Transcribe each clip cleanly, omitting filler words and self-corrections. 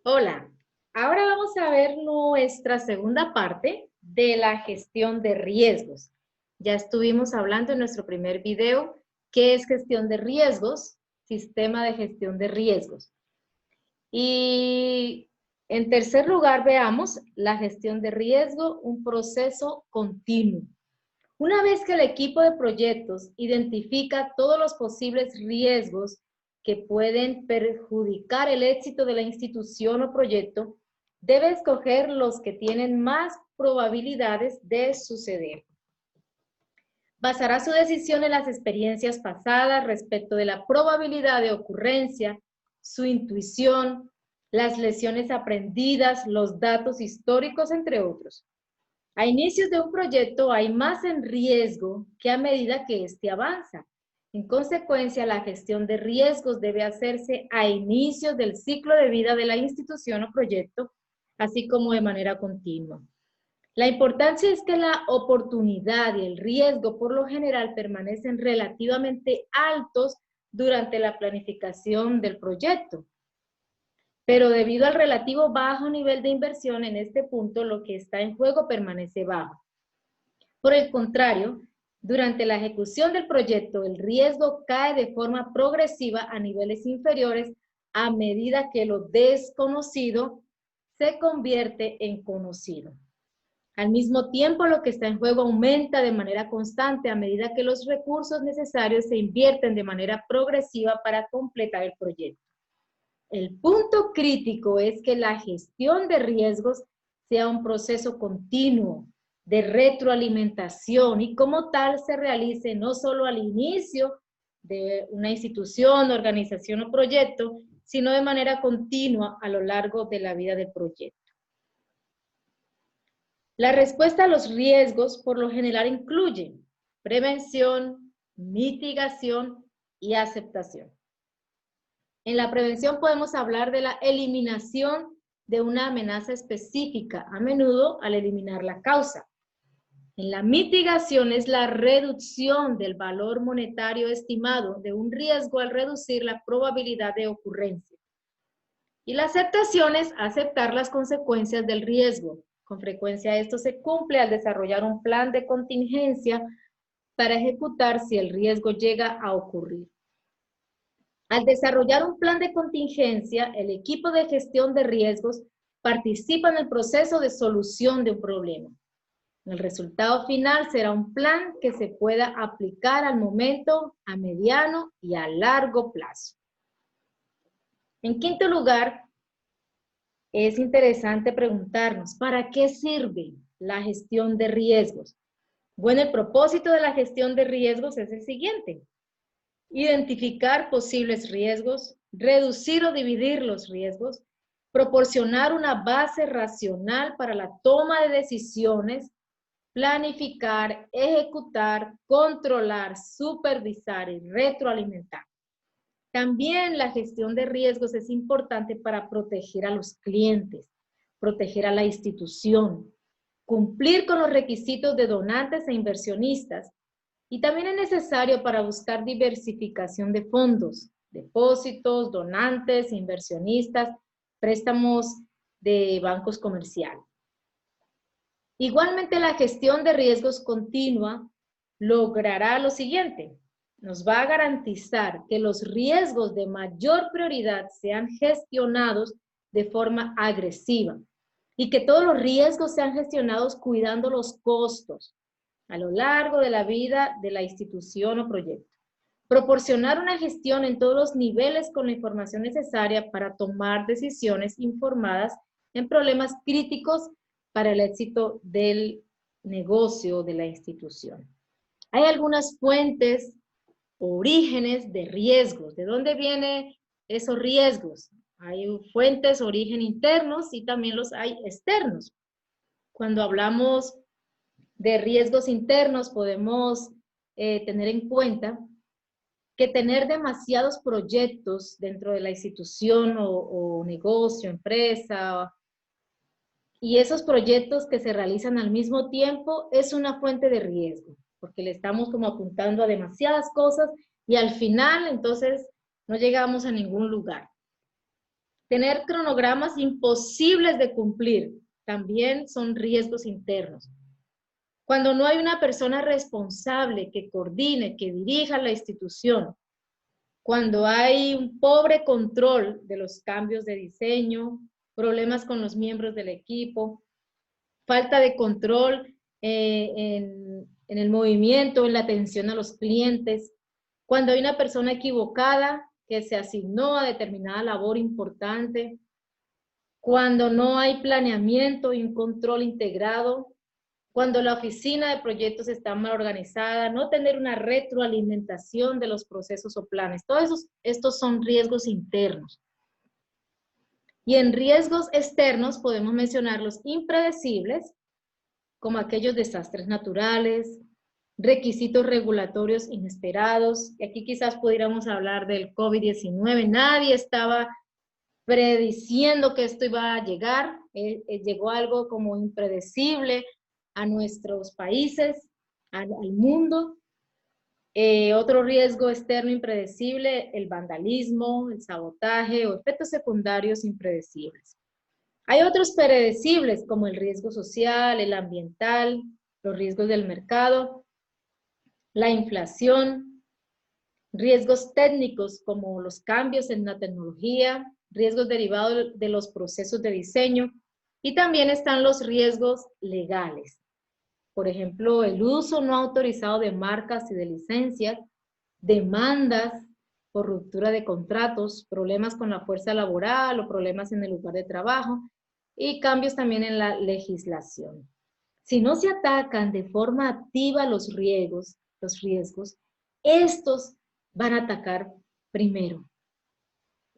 Hola, ahora vamos a ver nuestra segunda parte de la gestión de riesgos. Ya estuvimos hablando en nuestro primer video qué es gestión de riesgos, sistema de gestión de riesgos. Y en tercer lugar veamos la gestión de riesgo, un proceso continuo. Una vez que el equipo de proyectos identifica todos los posibles riesgos que pueden perjudicar el éxito de la institución o proyecto, debe escoger los que tienen más probabilidades de suceder. Basará su decisión en las experiencias pasadas respecto de la probabilidad de ocurrencia, su intuición, las lecciones aprendidas, los datos históricos, entre otros. A inicios de un proyecto hay más en riesgo que a medida que éste avanza. En consecuencia, la gestión de riesgos debe hacerse a inicios del ciclo de vida de la institución o proyecto, así como de manera continua. La importancia es que la oportunidad y el riesgo por lo general permanecen relativamente altos durante la planificación del proyecto. Pero debido al relativo bajo nivel de inversión en este punto, lo que está en juego permanece bajo. Por el contrario, durante la ejecución del proyecto, el riesgo cae de forma progresiva a niveles inferiores a medida que lo desconocido se convierte en conocido. Al mismo tiempo, lo que está en juego aumenta de manera constante a medida que los recursos necesarios se invierten de manera progresiva para completar el proyecto. El punto crítico es que la gestión de riesgos sea un proceso continuo de retroalimentación y como tal se realice no solo al inicio de una institución, organización o proyecto, sino de manera continua a lo largo de la vida del proyecto. La respuesta a los riesgos por lo general incluye prevención, mitigación y aceptación. En la prevención podemos hablar de la eliminación de una amenaza específica, a menudo al eliminar la causa. En la mitigación es la reducción del valor monetario estimado de un riesgo al reducir la probabilidad de ocurrencia. Y la aceptación es aceptar las consecuencias del riesgo. Con frecuencia esto se cumple al desarrollar un plan de contingencia para ejecutar si el riesgo llega a ocurrir. Al desarrollar un plan de contingencia, el equipo de gestión de riesgos participa en el proceso de solución de un problema. El resultado final será un plan que se pueda aplicar al momento, a mediano y a largo plazo. En quinto lugar, es interesante preguntarnos, ¿para qué sirve la gestión de riesgos? Bueno, el propósito de la gestión de riesgos es el siguiente: identificar posibles riesgos, reducir o dividir los riesgos, proporcionar una base racional para la toma de decisiones, planificar, ejecutar, controlar, supervisar y retroalimentar. También la gestión de riesgos es importante para proteger a los clientes, proteger a la institución, cumplir con los requisitos de donantes e inversionistas, y también es necesario para buscar diversificación de fondos, depósitos, donantes, inversionistas, préstamos de bancos comerciales. Igualmente, la gestión de riesgos continua logrará lo siguiente: nos va a garantizar que los riesgos de mayor prioridad sean gestionados de forma agresiva y que todos los riesgos sean gestionados cuidando los costos a lo largo de la vida de la institución o proyecto. Proporcionar una gestión en todos los niveles con la información necesaria para tomar decisiones informadas en problemas críticos para el éxito del negocio de la institución. Hay algunas fuentes, orígenes de riesgos. ¿De dónde vienen esos riesgos? Hay fuentes, origen internos y también los hay externos. Cuando hablamos de riesgos internos, podemos tener en cuenta que tener demasiados proyectos dentro de la institución o negocio, empresa, y esos proyectos que se realizan al mismo tiempo es una fuente de riesgo, porque le estamos como apuntando a demasiadas cosas y al final entonces no llegamos a ningún lugar. Tener cronogramas imposibles de cumplir también son riesgos internos. Cuando no hay una persona responsable que coordine, que dirija la institución, cuando hay un pobre control de los cambios de diseño, problemas con los miembros del equipo, falta de control en el movimiento, en la atención a los clientes, cuando hay una persona equivocada que se asignó a determinada labor importante, cuando no hay planeamiento y un control integrado, cuando la oficina de proyectos está mal organizada, no tener una retroalimentación de los procesos o planes. Todos estos son riesgos internos. Y en riesgos externos podemos mencionar los impredecibles, como aquellos desastres naturales, requisitos regulatorios inesperados. Y aquí quizás pudiéramos hablar del COVID-19. Nadie estaba prediciendo que esto iba a llegar. Llegó algo como impredecible a nuestros países, al mundo. Otro riesgo externo impredecible, el vandalismo, el sabotaje o efectos secundarios impredecibles. Hay otros predecibles como el riesgo social, el ambiental, los riesgos del mercado, la inflación, riesgos técnicos como los cambios en la tecnología, riesgos derivados de los procesos de diseño, y también están los riesgos legales. Por ejemplo, el uso no autorizado de marcas y de licencias, demandas por ruptura de contratos, problemas con la fuerza laboral o problemas en el lugar de trabajo y cambios también en la legislación. Si no se atacan de forma activa los riesgos, estos van a atacar primero.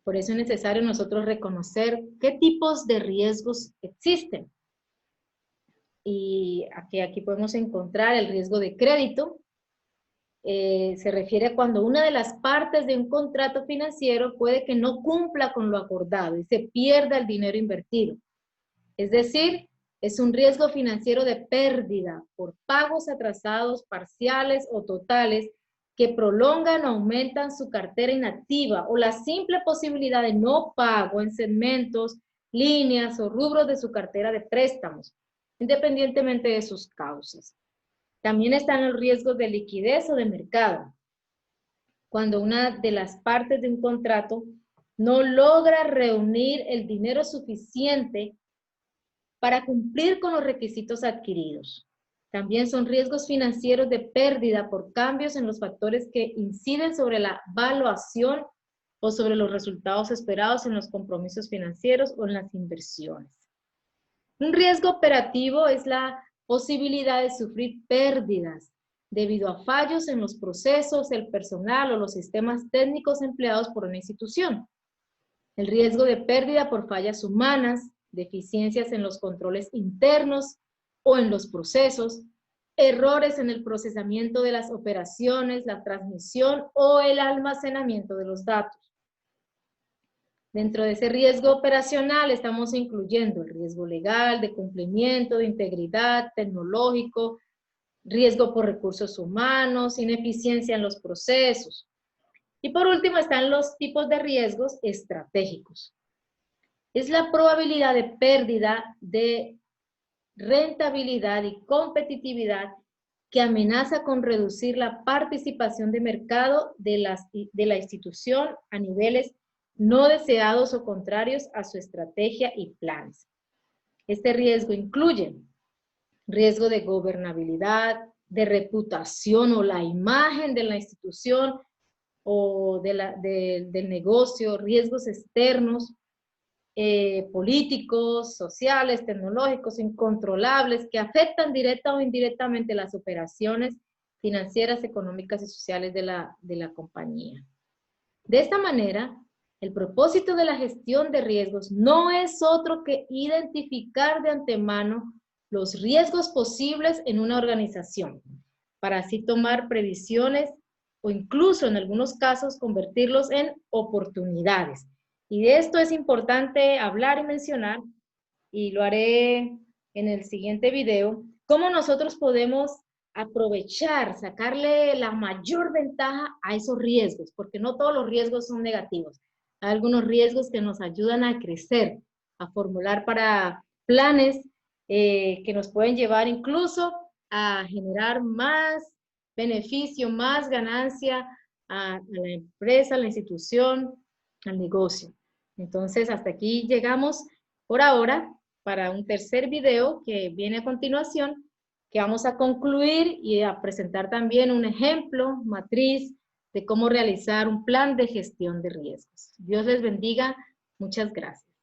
Por eso es necesario nosotros reconocer qué tipos de riesgos existen. Y aquí podemos encontrar el riesgo de crédito. Se refiere a cuando una de las partes de un contrato financiero puede que no cumpla con lo acordado y se pierda el dinero invertido. Es decir, es un riesgo financiero de pérdida por pagos atrasados parciales o totales que prolongan o aumentan su cartera inactiva o la simple posibilidad de no pago en segmentos, líneas o rubros de su cartera de préstamos, independientemente de sus causas. También están los riesgos de liquidez o de mercado. Cuando una de las partes de un contrato no logra reunir el dinero suficiente para cumplir con los requisitos adquiridos. También son riesgos financieros de pérdida por cambios en los factores que inciden sobre la valuación o sobre los resultados esperados en los compromisos financieros o en las inversiones. Un riesgo operativo es la posibilidad de sufrir pérdidas debido a fallos en los procesos, el personal o los sistemas técnicos empleados por una institución. El riesgo de pérdida por fallas humanas, deficiencias en los controles internos o en los procesos, errores en el procesamiento de las operaciones, la transmisión o el almacenamiento de los datos. Dentro de ese riesgo operacional estamos incluyendo el riesgo legal, de cumplimiento, de integridad, tecnológico, riesgo por recursos humanos, ineficiencia en los procesos. Y por último están los tipos de riesgos estratégicos. Es la probabilidad de pérdida de rentabilidad y competitividad que amenaza con reducir la participación de mercado de la institución a niveles no deseados o contrarios a su estrategia y planes. Este riesgo incluye riesgo de gobernabilidad, de reputación o la imagen de la institución o del negocio, riesgos externos, políticos, sociales, tecnológicos, incontrolables, que afectan directa o indirectamente las operaciones financieras, económicas y sociales de la compañía. De esta manera, el propósito de la gestión de riesgos no es otro que identificar de antemano los riesgos posibles en una organización, para así tomar previsiones o incluso en algunos casos convertirlos en oportunidades. Y de esto es importante hablar y mencionar, y lo haré en el siguiente video, cómo nosotros podemos aprovechar, sacarle la mayor ventaja a esos riesgos, porque no todos los riesgos son negativos. Hay algunos riesgos que nos ayudan a crecer, a formular para planes que nos pueden llevar incluso a generar más beneficio, más ganancia a la empresa, a la institución, al negocio. Entonces, hasta aquí llegamos por ahora para un tercer video que viene a continuación, que vamos a concluir y a presentar también un ejemplo, matriz, de cómo realizar un plan de gestión de riesgos. Dios les bendiga. Muchas gracias.